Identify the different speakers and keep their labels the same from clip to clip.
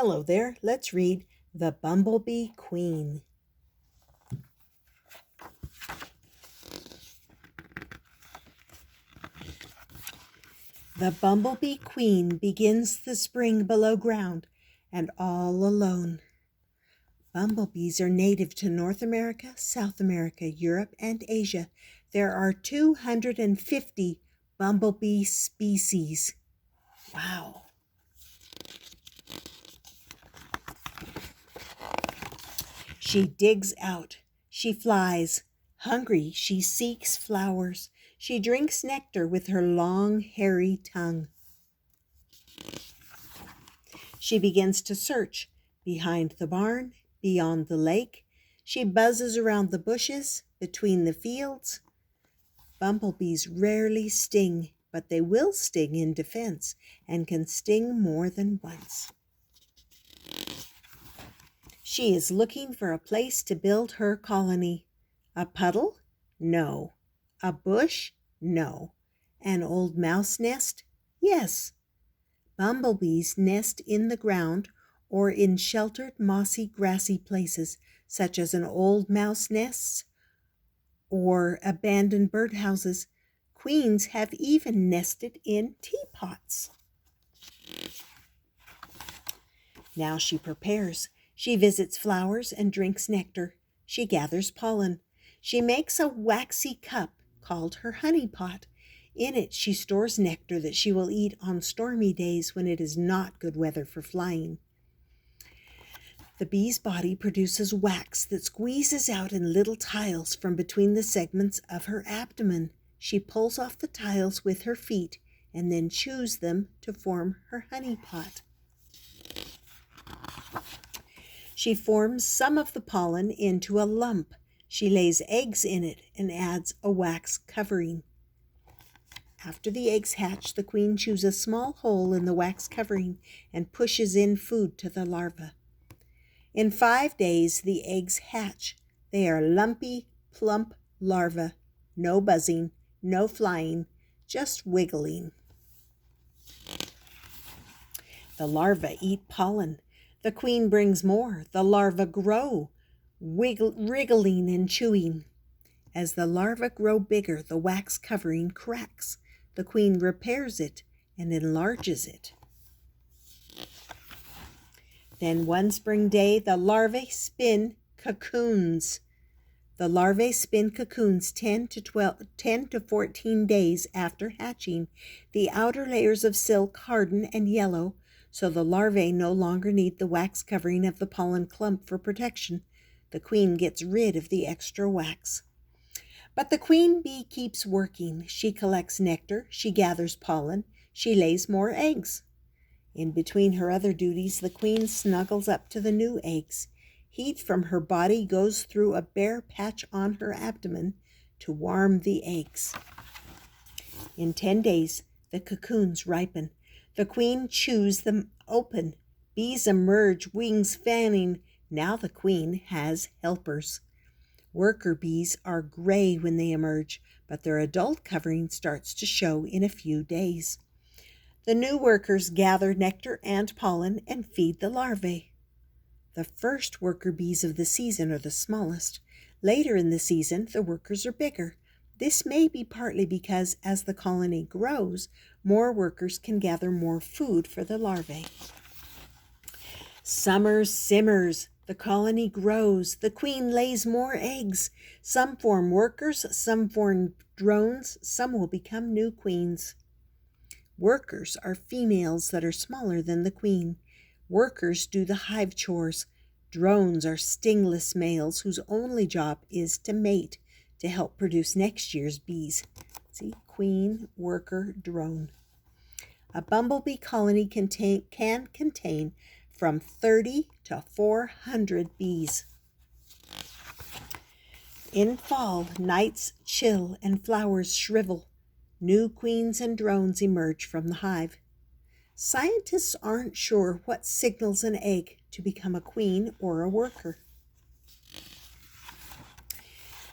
Speaker 1: Hello there, let's read The Bumblebee Queen. The Bumblebee Queen begins the spring below ground and all alone. Bumblebees are native to North America, South America, Europe, and Asia. There are 250 bumblebee species. Wow. She digs out. She flies. Hungry, she seeks flowers. She drinks nectar with her long, hairy tongue. She begins to search behind the barn, beyond the lake. She buzzes around the bushes, between the fields. Bumblebees rarely sting, but they will sting in defense and can sting more than once. She is looking for a place to build her colony. A puddle? No. A bush? No. An old mouse nest? Yes. Bumblebees nest in the ground or in sheltered, mossy, grassy places, such as an old mouse nest or abandoned birdhouses. Queens have even nested in teapots. Now she prepares. She visits flowers and drinks nectar. She gathers pollen. She makes a waxy cup called her honey pot. In it she stores nectar that she will eat on stormy days when it is not good weather for flying. The bee's body produces wax that squeezes out in little tiles from between the segments of her abdomen. She pulls off the tiles with her feet and then chews them to form her honey pot. She forms some of the pollen into a lump. She lays eggs in it and adds a wax covering. After the eggs hatch, the queen chews a small hole in the wax covering and pushes in food to the larva. In 5 days, the eggs hatch. They are lumpy, plump larvae. No buzzing, no flying, just wiggling. The larvae eat pollen. The queen brings more. The larvae grow, wriggling and chewing. As the larvae grow bigger, the wax covering cracks. The queen repairs it and enlarges it. Then one spring day, the larvae spin cocoons. The larvae spin cocoons 10 to 14 days after hatching. The outer layers of silk harden and yellow, so the larvae no longer need the wax covering of the pollen clump for protection. The queen gets rid of the extra wax. But the queen bee keeps working. She collects nectar, she gathers pollen, she lays more eggs. In between her other duties, the queen snuggles up to the new eggs. Heat from her body goes through a bare patch on her abdomen to warm the eggs. In 10 days, the cocoons ripen. The queen chews them open. Bees emerge, wings fanning. Now the queen has helpers. Worker bees are gray when they emerge, but their adult covering starts to show in a few days. The new workers gather nectar and pollen and feed the larvae. The first worker bees of the season are the smallest. Later in the season, the workers are bigger. This may be partly because as the colony grows, more workers can gather more food for the larvae. Summer simmers. The colony grows. The queen lays more eggs. Some form workers, some form drones, some will become new queens. Workers are females that are smaller than the queen. Workers do the hive chores. Drones are stingless males whose only job is to mate to help produce next year's bees. See, queen, worker, drone. A bumblebee colony can contain from 30 to 400 bees. In fall, nights chill and flowers shrivel. New queens and drones emerge from the hive. Scientists aren't sure what signals an egg to become a queen or a worker.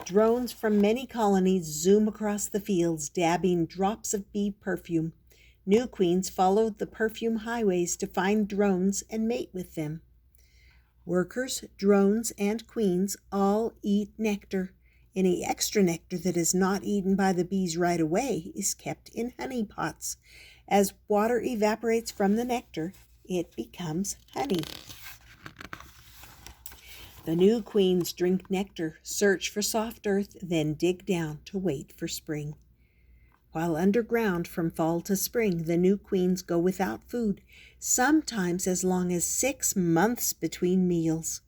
Speaker 1: Drones from many colonies zoom across the fields, dabbing drops of bee perfume. New queens followed the perfume highways to find drones and mate with them. Workers, drones, and queens all eat nectar. Any extra nectar that is not eaten by the bees right away is kept in honey pots. As water evaporates from the nectar, it becomes honey. The new queens drink nectar, search for soft earth, then dig down to wait for spring. While underground from fall to spring, the new queens go without food, sometimes as long as 6 months between meals.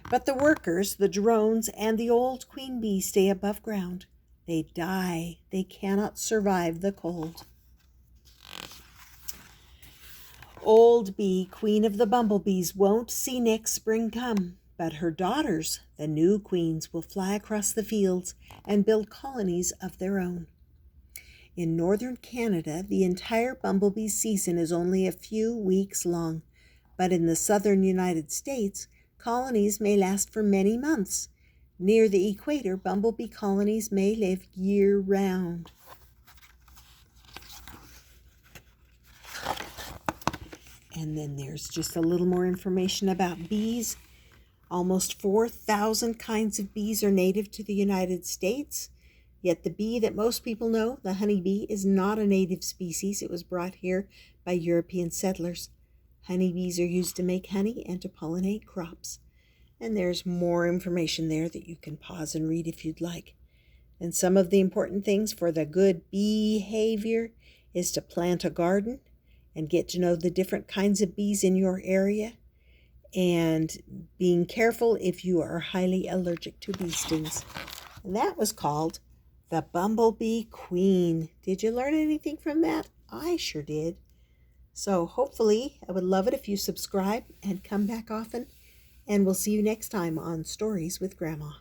Speaker 1: But the workers, the drones, and the old queen bee stay above ground. They die. They cannot survive the cold. Old bee, queen of the bumblebees, won't see next spring come, but her daughters, the new queens, will fly across the fields and build colonies of their own. In northern Canada, the entire bumblebee season is only a few weeks long, but in the southern United States, colonies may last for many months. Near the equator, bumblebee colonies may live year-round. And then there's just a little more information about bees. Almost 4,000 kinds of bees are native to the United States. Yet the bee that most people know, the honeybee, is not a native species. It was brought here by European settlers. Honeybees are used to make honey and to pollinate crops. And there's more information there that you can pause and read if you'd like. And some of the important things for the good behavior is to plant a garden and get to know the different kinds of bees in your area, and being careful if you are highly allergic to bee stings. And that was called the Bumblebee Queen. Did you learn anything from that? I sure did. So hopefully, I would love it if you subscribe and come back often. And we'll see you next time on Stories with Grandma.